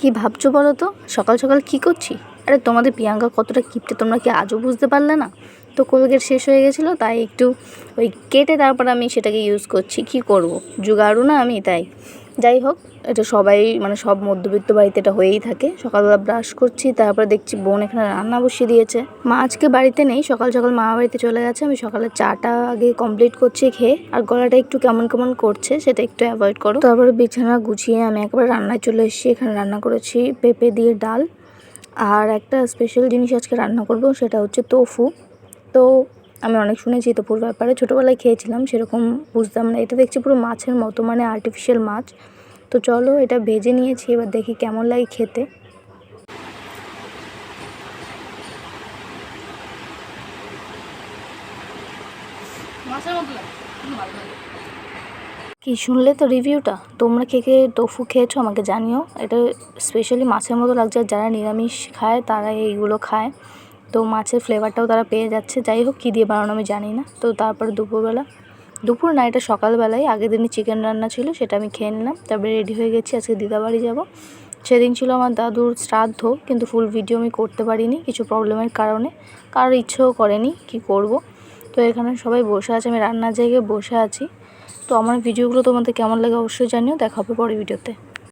কি ভাবছো বলো তো, সকাল সকাল কি করছি? আরে তোমাদের প্রিয়াঙ্কা কতটা কিপটে তোমরা কি আজও বুঝতে পারলে না? তো কোলগেট শেষ হয়ে গেছিলো, তাই একটু ওই কেটে তারপর আমি সেটাকে ইউজ করছি। কি করব, জুগাড়ু না আমি, তাই যাই হোক। এটা সবাই মানে সব মধ্যবিত্ত বাড়িতে এটা হয়েই থাকে। সকালবেলা ব্রাশ করছি, তারপরে দেখছি বোন এখানে রান্না বসিয়ে দিয়েছে। মা আজকে বাড়িতে নেই, সকাল সকাল মা বাড়িতে চলে গেছে। আমি সকালে চাটা আগে কমপ্লিট করছি খেয়ে, আর গলাটা একটু কেমন কেমন করছে, সেটা একটু অ্যাভয়েড করো। তারপরে বিছানা গুছিয়ে আমি একবার রান্নায় চলে এসেছি। এখানে রান্না করেছি পেঁপে দিয়ে ডাল, আর একটা স্পেশাল জিনিস আজকে রান্না করব, সেটা হচ্ছে তোফু। তো আমি অনেক শুনেছি তোফুর ব্যাপারে, ছোটোবেলায় খেয়েছিলাম, সেরকম বুঝতাম না। এটা দেখছি পুরো মাছের মতো, মানে আর্টিফিশিয়াল মাছ। তো চলো, এটা ভেজে নিয়েছি, এবার দেখি কেমন লাগে খেতে। কি শুনলে তো রিভিউটা? তোমরা কে কে টোফু খেয়েছো আমাকে জানিও। এটা স্পেশালি মাছের মতো লাগছে, আর যারা নিরামিষ খায় তারা এইগুলো খায়। তো মাছের ফ্লেভারটাও তারা পেয়ে যাচ্ছে। যাই হোক, কী দিয়ে বানানো আমি জানি না। তো তারপরে দুপুর না, এটা সকালবেলায় আগের দিনই চিকেন রান্না ছিল, সেটা আমি খেয়ে নিলাম। তারপরে রেডি হয়ে গেছি, আজকে দিদাবাড়ি যাব। সেদিন ছিল আমার দাদুর শ্রাদ্ধ, কিন্তু ফুল ভিডিও আমি করতে পারিনি কিছু প্রবলেমের কারণে। কারোর ইচ্ছেও করেনি, কি করব। তো এখানে সবাই বসে আছে, আমি রান্নার জায়গায় বসে আছি। তো আমার ভিডিওগুলো তোমাদের কেমন লাগে অবশ্যই জানিও। দেখা হবে পরের ভিডিওতে।